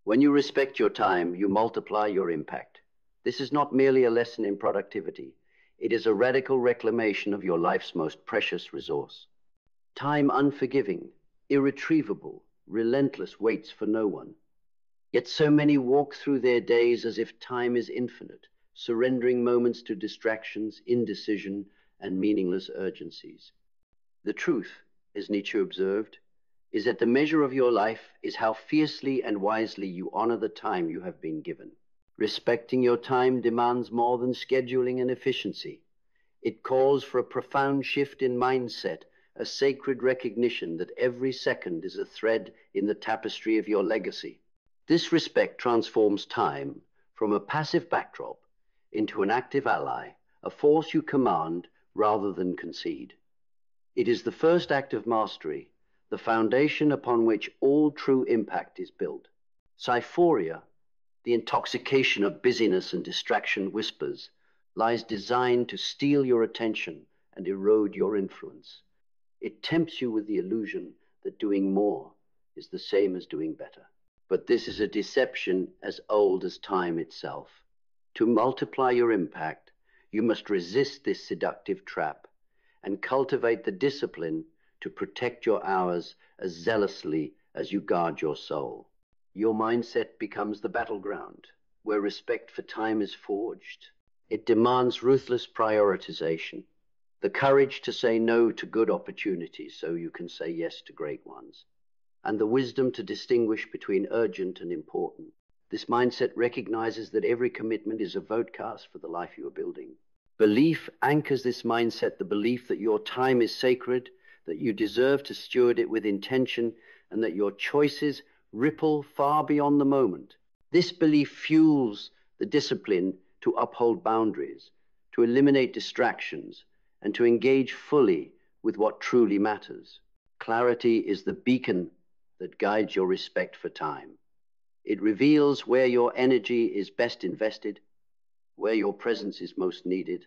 When you respect your time, you multiply your impact. This is not merely a lesson in productivity. It is a radical reclamation of your life's most precious resource. Time unforgiving, irretrievable, relentless, waits for no one. Yet so many walk through their days as if time is infinite, surrendering moments to distractions, indecision, and meaningless urgencies. The truth, as Nietzsche observed, is that the measure of your life is how fiercely and wisely you honor the time you have been given. Respecting your time demands more than scheduling and efficiency. It calls for a profound shift in mindset, a sacred recognition that every second is a thread in the tapestry of your legacy. This respect transforms time from a passive backdrop into an active ally, a force you command rather than concede. It is the first act of mastery, the foundation upon which all true impact is built. Cyphoria, the intoxication of busyness and distraction whispers, lies designed to steal your attention and erode your influence. It tempts you with the illusion that doing more is the same as doing better. But this is a deception as old as time itself. To multiply your impact, you must resist this seductive trap and cultivate the discipline to protect your hours as zealously as you guard your soul. Your mindset becomes the battleground where respect for time is forged. It demands ruthless prioritization, the courage to say no to good opportunities so you can say yes to great ones, and the wisdom to distinguish between urgent and important. This mindset recognizes that every commitment is a vote cast for the life you are building. Belief anchors this mindset, the belief that your time is sacred, that you deserve to steward it with intention, and that your choices ripple far beyond the moment. This belief fuels the discipline to uphold boundaries, to eliminate distractions, and to engage fully with what truly matters. Clarity is the beacon that guides your respect for time. It reveals where your energy is best invested, where your presence is most needed,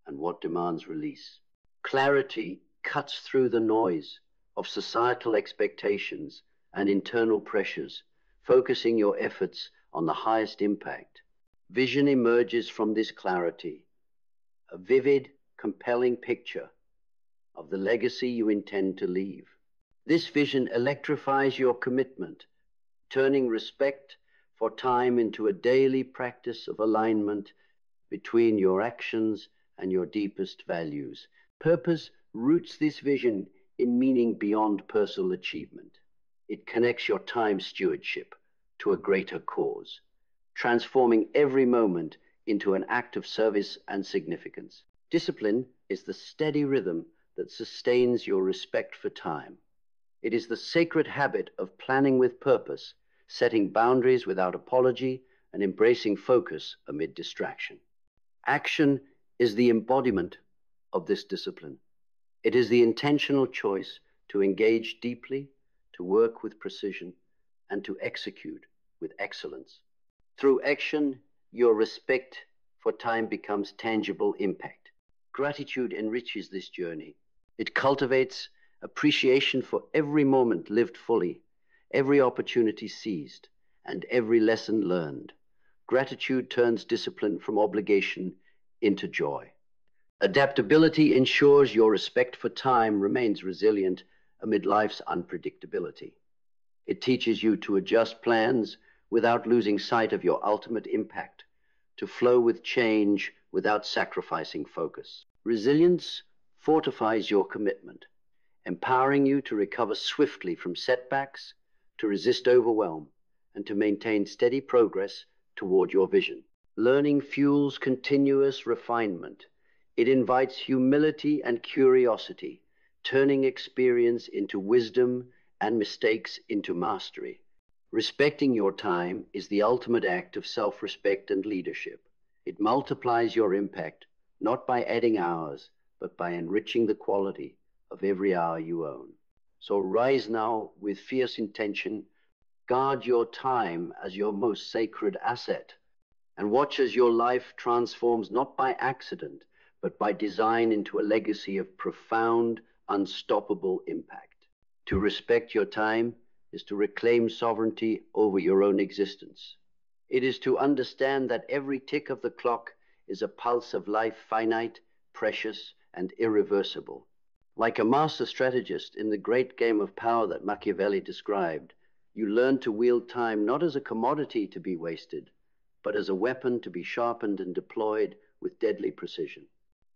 and what demands release. Clarity cuts through the noise of societal expectations and internal pressures, focusing your efforts on the highest impact. Vision emerges from this clarity, a vivid, compelling picture of the legacy you intend to leave. This vision electrifies your commitment, turning respect for time into a daily practice of alignment between your actions and your deepest values. Purpose roots this vision in meaning beyond personal achievement. It connects your time stewardship to a greater cause, transforming every moment into an act of service and significance. Discipline is the steady rhythm that sustains your respect for time. It is the sacred habit of planning with purpose, setting boundaries without apology, and embracing focus amid distraction. Action is the embodiment of this discipline. It is the intentional choice to engage deeply, to work with precision, and to execute with excellence. Through action, your respect for time becomes tangible impact. Gratitude enriches this journey. It cultivates appreciation for every moment lived fully, every opportunity seized, and every lesson learned. Gratitude turns discipline from obligation into joy. Adaptability ensures your respect for time remains resilient amid life's unpredictability. It teaches you to adjust plans without losing sight of your ultimate impact, to flow with change without sacrificing focus. Resilience fortifies your commitment, empowering you to recover swiftly from setbacks, to resist overwhelm, and to maintain steady progress toward your vision. Learning fuels continuous refinement. It invites humility and curiosity, turning experience into wisdom and mistakes into mastery. Respecting your time is the ultimate act of self-respect and leadership. It multiplies your impact, not by adding hours, but by enriching the quality of every hour you own. So rise now with fierce intention, guard your time as your most sacred asset, and watch as your life transforms not by accident, but by design into a legacy of profound, unstoppable impact. To respect your time is to reclaim sovereignty over your own existence. It is to understand that every tick of the clock is a pulse of life, finite, precious, and irreversible. Like a master strategist in the great game of power that Machiavelli described, you learn to wield time not as a commodity to be wasted, but as a weapon to be sharpened and deployed with deadly precision.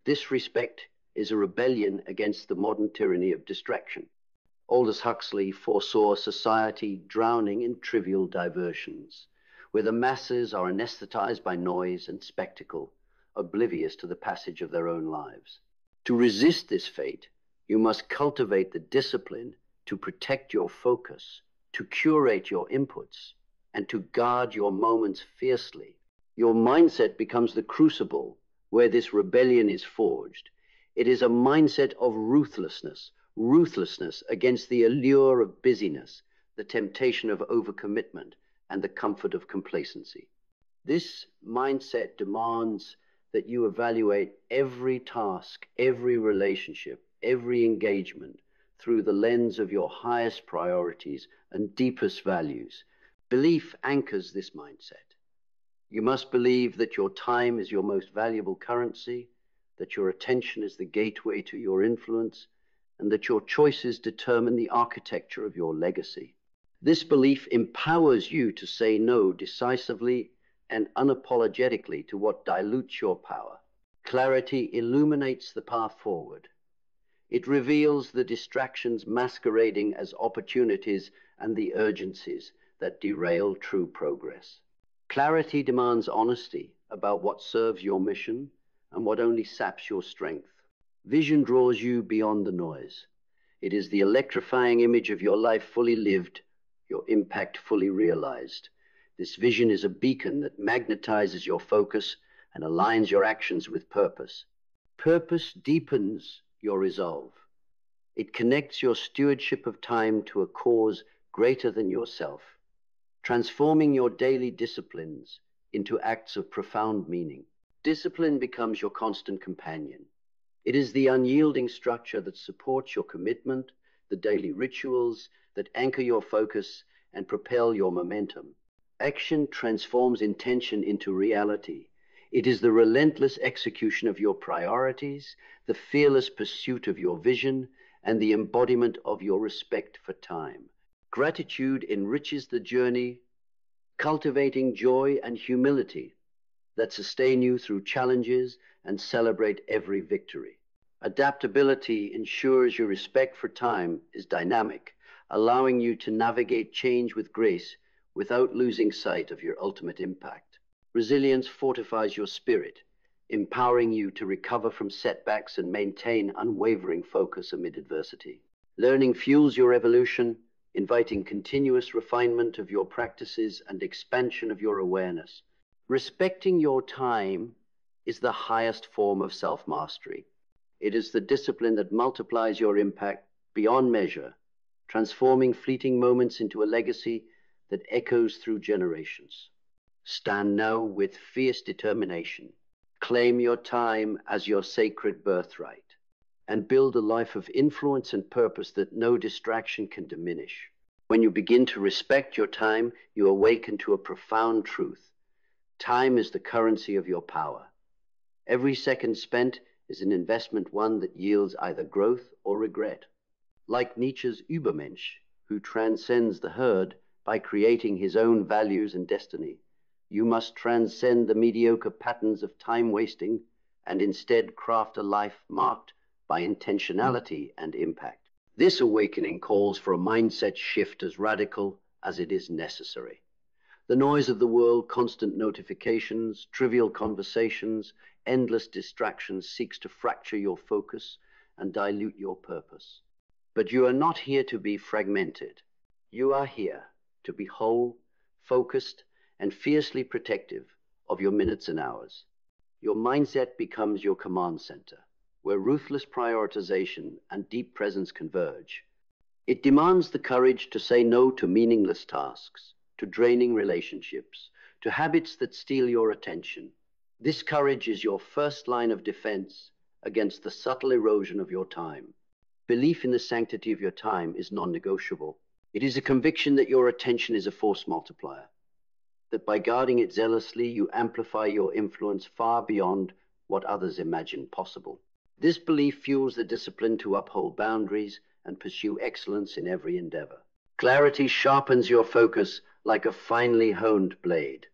This respect is a rebellion against the modern tyranny of distraction. Aldous Huxley foresaw society drowning in trivial diversions, where the masses are anesthetized by noise and spectacle, oblivious to the passage of their own lives. To resist this fate, you must cultivate the discipline to protect your focus, to curate your inputs, and to guard your moments fiercely. Your mindset becomes the crucible where this rebellion is forged. It is a mindset of ruthlessness against the allure of busyness, the temptation of overcommitment, and the comfort of complacency. This mindset demands that you evaluate every task, every relationship, every engagement through the lens of your highest priorities and deepest values. Belief anchors this mindset. You must believe that your time is your most valuable currency, that your attention is the gateway to your influence, and that your choices determine the architecture of your legacy. This belief empowers you to say no decisively and unapologetically to what dilutes your power. Clarity illuminates the path forward. It reveals the distractions masquerading as opportunities and the urgencies that derail true progress. Clarity demands honesty about what serves your mission and what only saps your strength. Vision draws you beyond the noise. It is the electrifying image of your life fully lived, your impact fully realized. This vision is a beacon that magnetizes your focus and aligns your actions with purpose. Purpose deepens your resolve. It connects your stewardship of time to a cause greater than yourself, transforming your daily disciplines into acts of profound meaning. Discipline becomes your constant companion. It is the unyielding structure that supports your commitment, the daily rituals that anchor your focus and propel your momentum. Action transforms intention into reality. It is the relentless execution of your priorities, the fearless pursuit of your vision, and the embodiment of your respect for time. Gratitude enriches the journey, cultivating joy and humility that sustain you through challenges and celebrate every victory. Adaptability ensures your respect for time is dynamic, allowing you to navigate change with grace without losing sight of your ultimate impact. Resilience fortifies your spirit, empowering you to recover from setbacks and maintain unwavering focus amid adversity. Learning fuels your evolution, inviting continuous refinement of your practices and expansion of your awareness. Respecting your time is the highest form of self-mastery. It is the discipline that multiplies your impact beyond measure, transforming fleeting moments into a legacy that echoes through generations. Stand now with fierce determination. Claim your time as your sacred birthright, and build a life of influence and purpose that no distraction can diminish. When you begin to respect your time, you awaken to a profound truth. Time is the currency of your power. Every second spent is an investment, one that yields either growth or regret. Like Nietzsche's Übermensch, who transcends the herd by creating his own values and destiny, you must transcend the mediocre patterns of time wasting and instead craft a life marked by intentionality and impact. This awakening calls for a mindset shift as radical as it is necessary. The noise of the world, constant notifications, trivial conversations, endless distractions seeks to fracture your focus and dilute your purpose. But you are not here to be fragmented. You are here to be whole, focused, and fiercely protective of your minutes and hours. Your mindset becomes your command center, where ruthless prioritization and deep presence converge. It demands the courage to say no to meaningless tasks, to draining relationships, to habits that steal your attention. This courage is your first line of defense against the subtle erosion of your time. Belief in the sanctity of your time is non-negotiable. It is a conviction that your attention is a force multiplier, that by guarding it zealously, you amplify your influence far beyond what others imagine possible. This belief fuels the discipline to uphold boundaries and pursue excellence in every endeavor. Clarity sharpens your focus like a finely honed blade.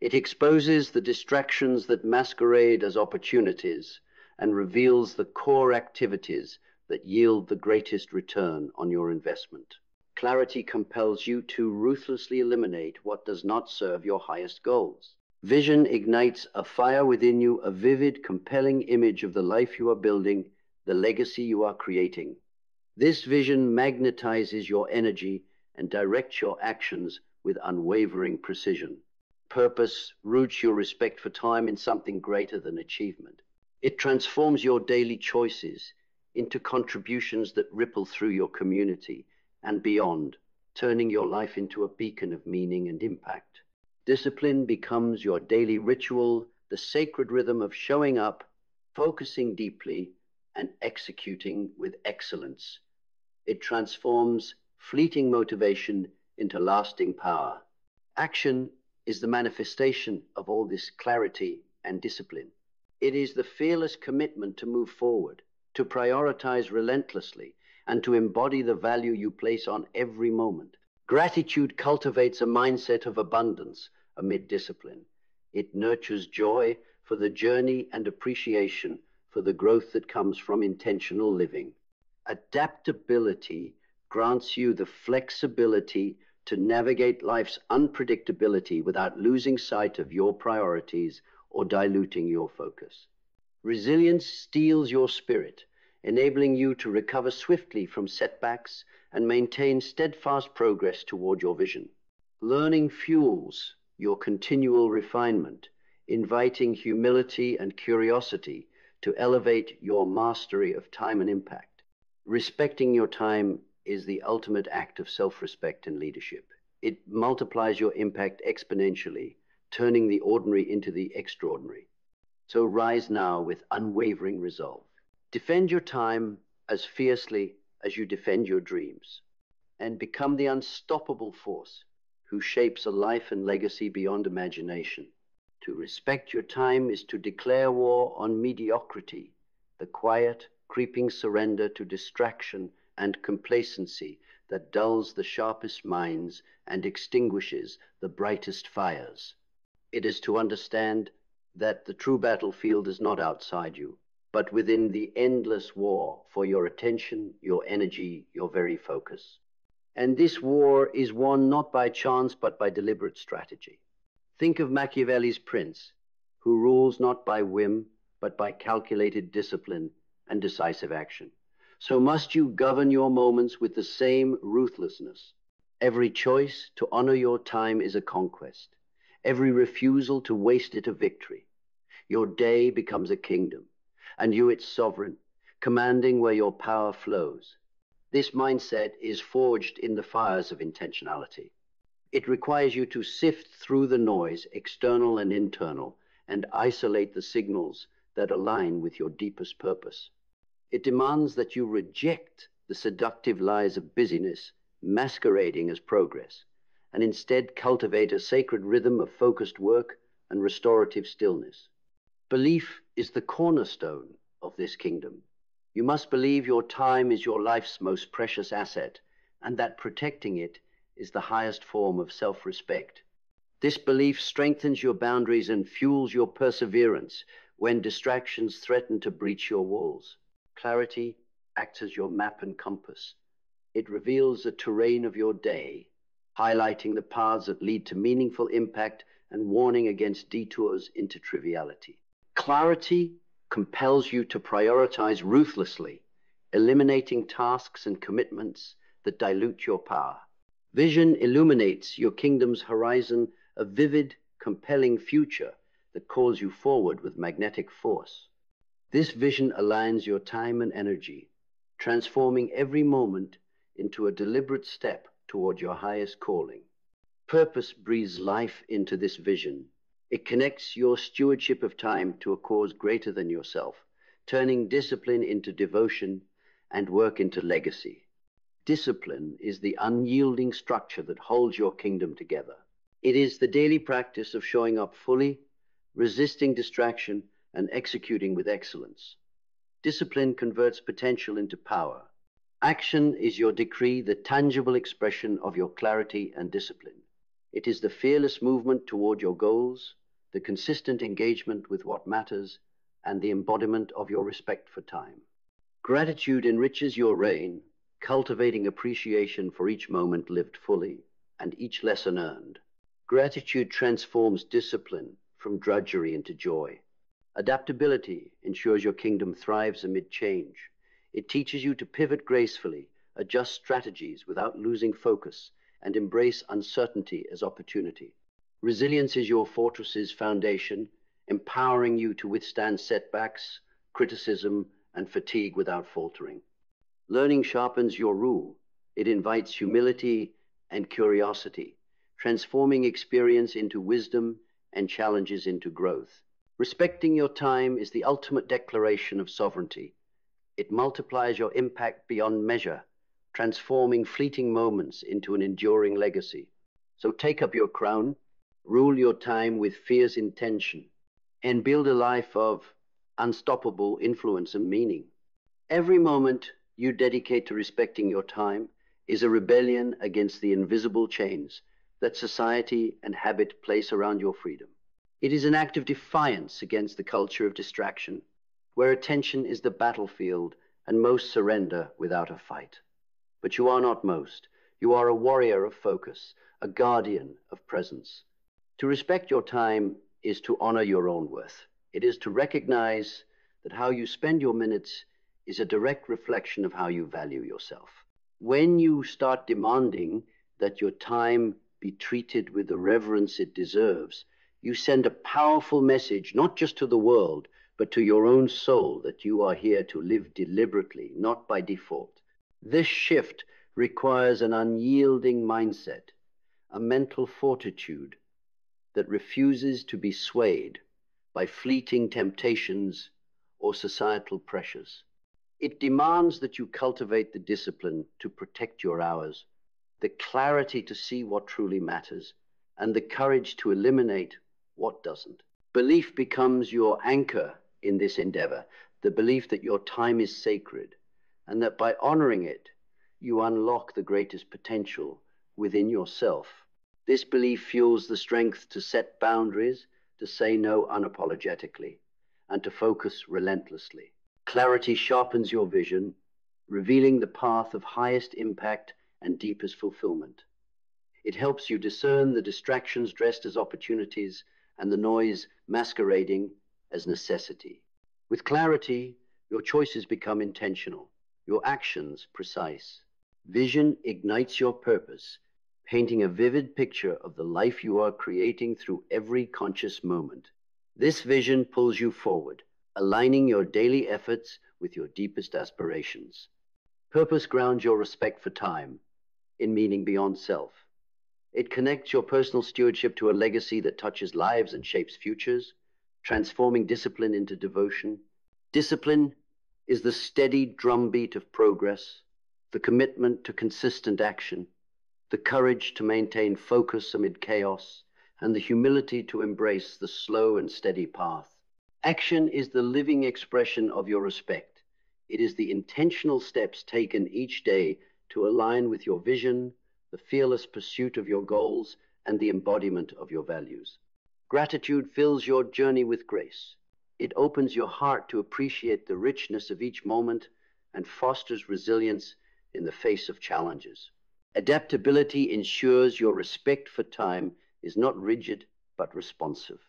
It exposes the distractions that masquerade as opportunities and reveals the core activities that yield the greatest return on your investment. Clarity compels you to ruthlessly eliminate what does not serve your highest goals. Vision ignites a fire within you, a vivid, compelling image of the life you are building, the legacy you are creating. This vision magnetizes your energy and directs your actions with unwavering precision. Purpose roots your respect for time in something greater than achievement. It transforms your daily choices into contributions that ripple through your community and beyond, turning your life into a beacon of meaning and impact. Discipline becomes your daily ritual, the sacred rhythm of showing up, focusing deeply, and executing with excellence. It transforms fleeting motivation into lasting power. Action is the manifestation of all this clarity and discipline. It is the fearless commitment to move forward, to prioritize relentlessly, and to embody the value you place on every moment. Gratitude cultivates a mindset of abundance amid discipline. It nurtures joy for the journey and appreciation for the growth that comes from intentional living. Adaptability grants you the flexibility to navigate life's unpredictability without losing sight of your priorities or diluting your focus. Resilience steels your spirit, enabling you to recover swiftly from setbacks and maintain steadfast progress toward your vision. Learning fuels your continual refinement, inviting humility and curiosity to elevate your mastery of time and impact. Respecting your time is the ultimate act of self-respect and leadership. It multiplies your impact exponentially, turning the ordinary into the extraordinary. So rise now with unwavering resolve. Defend your time as fiercely as you defend your dreams, and become the unstoppable force who shapes a life and legacy beyond imagination. To respect your time is to declare war on mediocrity, the quiet, creeping surrender to distraction and complacency that dulls the sharpest minds and extinguishes the brightest fires. It is to understand that the true battlefield is not outside you, but within the endless war for your attention, your energy, your very focus. And this war is won not by chance, but by deliberate strategy. Think of Machiavelli's prince, who rules not by whim, but by calculated discipline and decisive action. So must you govern your moments with the same ruthlessness. Every choice to honor your time is a conquest. Every refusal to waste it a victory. Your day becomes a kingdom, and you its sovereign, commanding where your power flows. This mindset is forged in the fires of intentionality. It requires you to sift through the noise, external and internal, and isolate the signals that align with your deepest purpose. It demands that you reject the seductive lies of busyness, masquerading as progress, and instead cultivate a sacred rhythm of focused work and restorative stillness. Belief is the cornerstone of this kingdom. You must believe your time is your life's most precious asset, and that protecting it is the highest form of self-respect. This belief strengthens your boundaries and fuels your perseverance when distractions threaten to breach your walls. Clarity acts as your map and compass. It reveals the terrain of your day, highlighting the paths that lead to meaningful impact and warning against detours into triviality. Clarity compels you to prioritize ruthlessly, eliminating tasks and commitments that dilute your power. Vision illuminates your kingdom's horizon, a vivid, compelling future that calls you forward with magnetic force. This vision aligns your time and energy, transforming every moment into a deliberate step toward your highest calling. Purpose breathes life into this vision. It connects your stewardship of time to a cause greater than yourself, turning discipline into devotion and work into legacy. Discipline is the unyielding structure that holds your kingdom together. It is the daily practice of showing up fully, resisting distraction, and executing with excellence. Discipline converts potential into power. Action is your decree, the tangible expression of your clarity and discipline. It is the fearless movement toward your goals, the consistent engagement with what matters, and the embodiment of your respect for time. Gratitude enriches your reign, cultivating appreciation for each moment lived fully and each lesson earned. Gratitude transforms discipline from drudgery into joy. Adaptability ensures your kingdom thrives amid change. It teaches you to pivot gracefully, adjust strategies without losing focus, and embrace uncertainty as opportunity. Resilience is your fortress's foundation, empowering you to withstand setbacks, criticism, and fatigue without faltering. Learning sharpens your rule. It invites humility and curiosity, transforming experience into wisdom and challenges into growth. Respecting your time is the ultimate declaration of sovereignty. It multiplies your impact beyond measure, transforming fleeting moments into an enduring legacy. So take up your crown, rule your time with fierce intention, and build a life of unstoppable influence and meaning. Every moment you dedicate to respecting your time is a rebellion against the invisible chains that society and habit place around your freedom. It is an act of defiance against the culture of distraction, where attention is the battlefield and most surrender without a fight. But you are not most. You are a warrior of focus, a guardian of presence. To respect your time is to honor your own worth. It is to recognize that how you spend your minutes is a direct reflection of how you value yourself. When you start demanding that your time be treated with the reverence it deserves, you send a powerful message, not just to the world, but to your own soul, that you are here to live deliberately, not by default. This shift requires an unyielding mindset, a mental fortitude that refuses to be swayed by fleeting temptations or societal pressures. It demands that you cultivate the discipline to protect your hours, the clarity to see what truly matters, and the courage to eliminate what doesn't. Belief becomes your anchor in this endeavor, the belief that your time is sacred, and that by honoring it, you unlock the greatest potential within yourself. This belief fuels the strength to set boundaries, to say no unapologetically, and to focus relentlessly. Clarity sharpens your vision, revealing the path of highest impact and deepest fulfillment. It helps you discern the distractions dressed as opportunities and the noise masquerading as necessity. With clarity, your choices become intentional, your actions precise. Vision ignites your purpose, painting a vivid picture of the life you are creating through every conscious moment. This vision pulls you forward, aligning your daily efforts with your deepest aspirations. Purpose grounds your respect for time in meaning beyond self. It connects your personal stewardship to a legacy that touches lives and shapes futures, transforming discipline into devotion. Discipline is the steady drumbeat of progress, the commitment to consistent action, the courage to maintain focus amid chaos, and the humility to embrace the slow and steady path. Action is the living expression of your respect. It is the intentional steps taken each day to align with your vision, the fearless pursuit of your goals, and the embodiment of your values. Gratitude fills your journey with grace. It opens your heart to appreciate the richness of each moment and fosters resilience in the face of challenges. Adaptability ensures your respect for time is not rigid but responsive.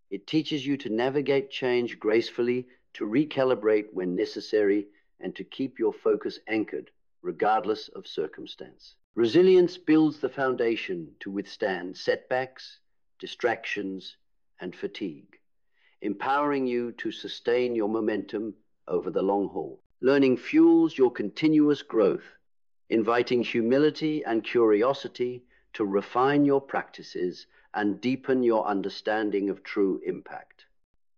It teaches you to navigate change gracefully, to recalibrate when necessary, and to keep your focus anchored regardless of circumstance. Resilience builds the foundation to withstand setbacks, distractions, and fatigue, empowering you to sustain your momentum over the long haul. Learning fuels your continuous growth, inviting humility and curiosity to refine your practices and deepen your understanding of true impact.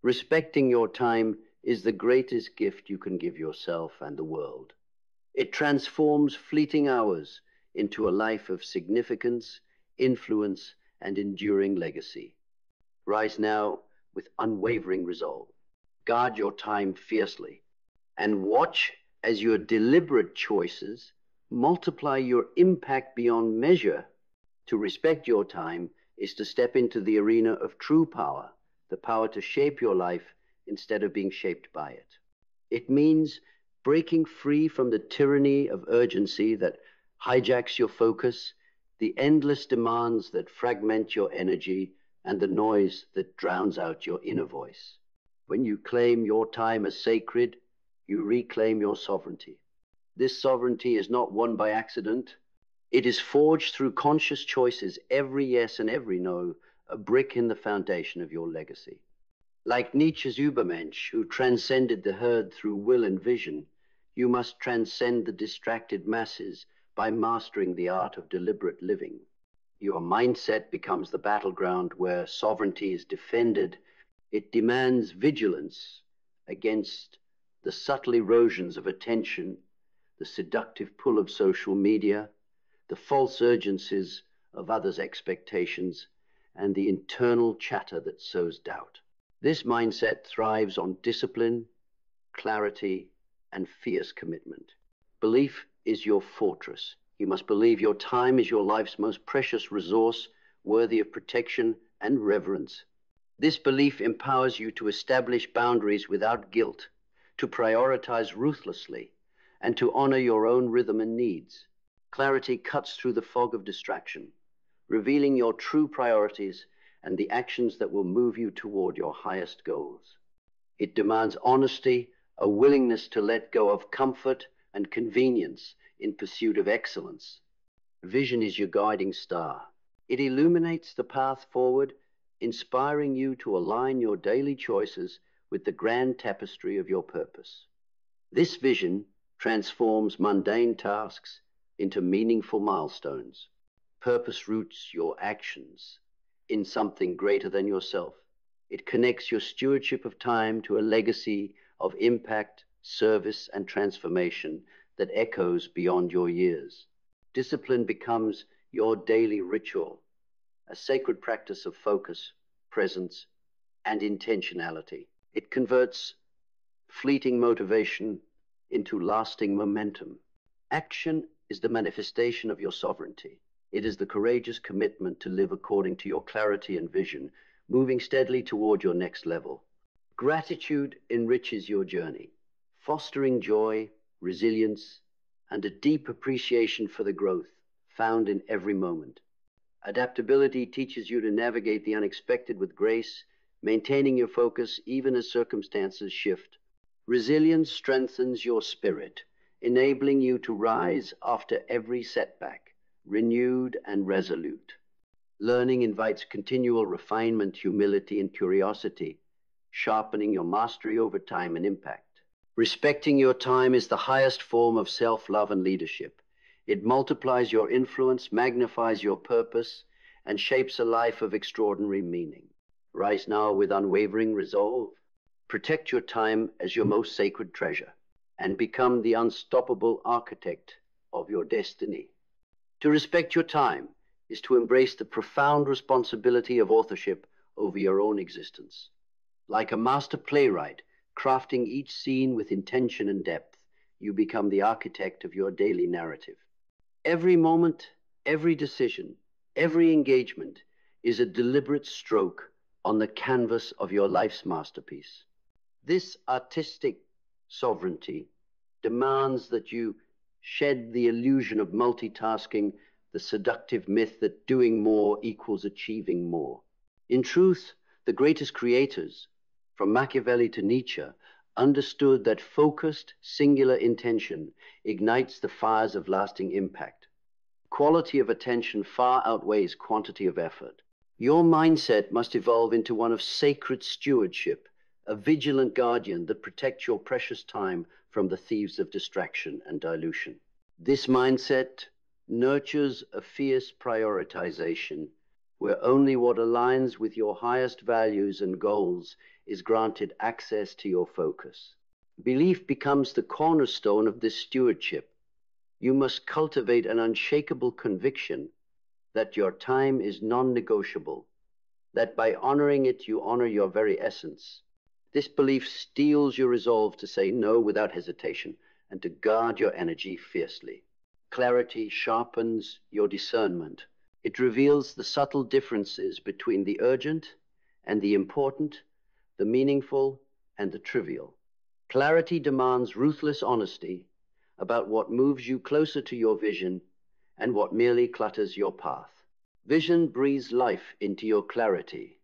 Respecting your time is the greatest gift you can give yourself and the world. It transforms fleeting hours into a life of significance, influence, and enduring legacy. Rise now with unwavering resolve. Guard your time fiercely and watch as your deliberate choices multiply your impact beyond measure. To respect your time is to step into the arena of true power, the power to shape your life instead of being shaped by it. It means breaking free from the tyranny of urgency that hijacks your focus, the endless demands that fragment your energy, and the noise that drowns out your inner voice. When you claim your time as sacred, you reclaim your sovereignty. This sovereignty is not won by accident. It is forged through conscious choices, every yes and every no, a brick in the foundation of your legacy. Like Nietzsche's Übermensch, who transcended the herd through will and vision, you must transcend the distracted masses by mastering the art of deliberate living. Your mindset becomes the battleground where sovereignty is defended. It demands vigilance against the subtle erosions of attention, the seductive pull of social media, the false urgencies of others' expectations, and the internal chatter that sows doubt. This mindset thrives on discipline, clarity, and fierce commitment. Belief is your fortress. You must believe your time is your life's most precious resource, worthy of protection and reverence. This belief empowers you to establish boundaries without guilt, to prioritize ruthlessly, and to honor your own rhythm and needs. Clarity cuts through the fog of distraction, revealing your true priorities and the actions that will move you toward your highest goals. It demands honesty, a willingness to let go of comfort and convenience in pursuit of excellence. Vision is your guiding star. It illuminates the path forward, inspiring you to align your daily choices with the grand tapestry of your purpose. This vision transforms mundane tasks into meaningful milestones. Purpose roots your actions in something greater than yourself. It connects your stewardship of time to a legacy of impact, service, and transformation that echoes beyond your years. Discipline becomes your daily ritual, a sacred practice of focus, presence, and intentionality. It converts fleeting motivation into lasting momentum. Action is the manifestation of your sovereignty. It is the courageous commitment to live according to your clarity and vision, moving steadily toward your next level. Gratitude enriches your journey, fostering joy, resilience, and a deep appreciation for the growth found in every moment. Adaptability teaches you to navigate the unexpected with grace, maintaining your focus even as circumstances shift. Resilience strengthens your spirit, enabling you to rise after every setback, renewed and resolute. Learning invites continual refinement, humility, and curiosity, sharpening your mastery over time and impact. Respecting your time is the highest form of self-love and leadership. It multiplies your influence, magnifies your purpose, and shapes a life of extraordinary meaning. Rise now with unwavering resolve. Protect your time as your most sacred treasure, and become the unstoppable architect of your destiny. To respect your time is to embrace the profound responsibility of authorship over your own existence. Like a master playwright, crafting each scene with intention and depth, you become the architect of your daily narrative. Every moment, every decision, every engagement is a deliberate stroke on the canvas of your life's masterpiece. This artistic sovereignty demands that you shed the illusion of multitasking, the seductive myth that doing more equals achieving more. In truth, the greatest creators, from Machiavelli to Nietzsche, understood that focused, singular intention ignites the fires of lasting impact. Quality of attention far outweighs quantity of effort. Your mindset must evolve into one of sacred stewardship, a vigilant guardian that protects your precious time from the thieves of distraction and dilution. This mindset nurtures a fierce prioritization where only what aligns with your highest values and goals is granted access to your focus. Belief becomes the cornerstone of this stewardship, You must cultivate an unshakable conviction that your time is non-negotiable, that by honoring it, you honor your very essence. This belief steels your resolve to say no without hesitation and to guard your energy fiercely. Clarity sharpens your discernment. It reveals the subtle differences between the urgent and the important, the meaningful and the trivial. Clarity demands ruthless honesty about what moves you closer to your vision and what merely clutters your path. Vision breathes life into your clarity,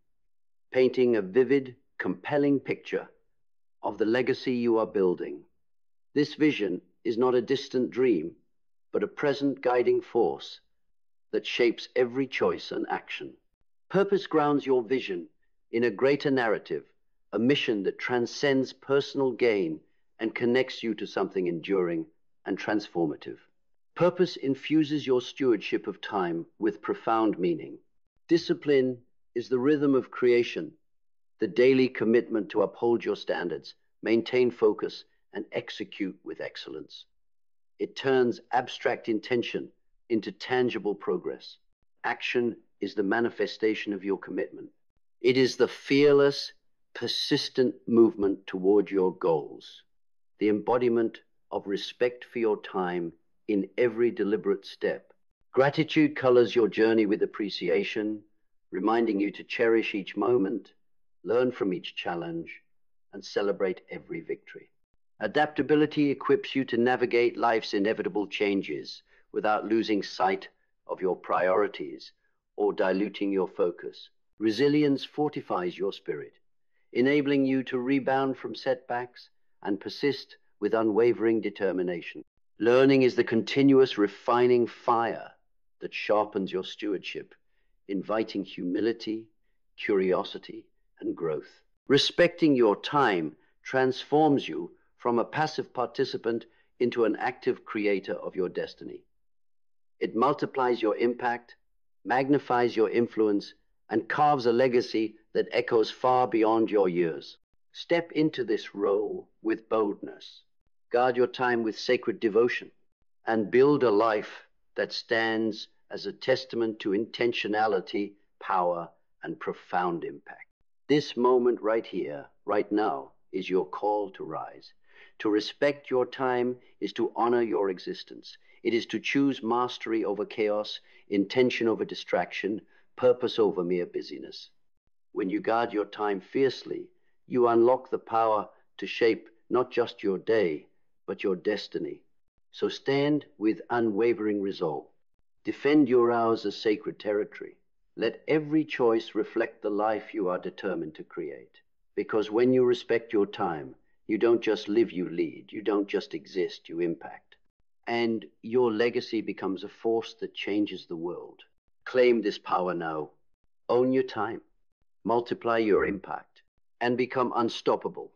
painting a vivid, compelling picture of the legacy you are building. This vision is not a distant dream, but a present guiding force that shapes every choice and action. Purpose grounds your vision in a greater narrative, a mission that transcends personal gain and connects you to something enduring and transformative. Purpose infuses your stewardship of time with profound meaning. Discipline is the rhythm of creation, the daily commitment to uphold your standards, maintain focus, and execute with excellence. It turns abstract intention into tangible progress. Action is the manifestation of your commitment. It is the fearless, persistent movement toward your goals, the embodiment of respect for your time in every deliberate step. Gratitude colors your journey with appreciation, reminding you to cherish each moment, learn from each challenge, and celebrate every victory. Adaptability equips you to navigate life's inevitable changes without losing sight of your priorities or diluting your focus. Resilience fortifies your spirit, enabling you to rebound from setbacks and persist with unwavering determination. Learning is the continuous refining fire that sharpens your stewardship, inviting humility, curiosity, and growth. Respecting your time transforms you from a passive participant into an active creator of your destiny. It multiplies your impact, magnifies your influence, and carves a legacy that echoes far beyond your years. Step into this role with boldness. Guard your time with sacred devotion, and build a life that stands as a testament to intentionality, power, and profound impact. This moment right here, right now, is your call to rise. To respect your time is to honor your existence. It is to choose mastery over chaos, intention over distraction, purpose over mere busyness. When you guard your time fiercely, you unlock the power to shape not just your day, but your destiny. So stand with unwavering resolve. Defend your hours as sacred territory. Let every choice reflect the life you are determined to create. Because when you respect your time, you don't just live, you lead. You don't just exist, you impact. And your legacy becomes a force that changes the world. Claim this power now. Own your time. Multiply your impact. And become unstoppable.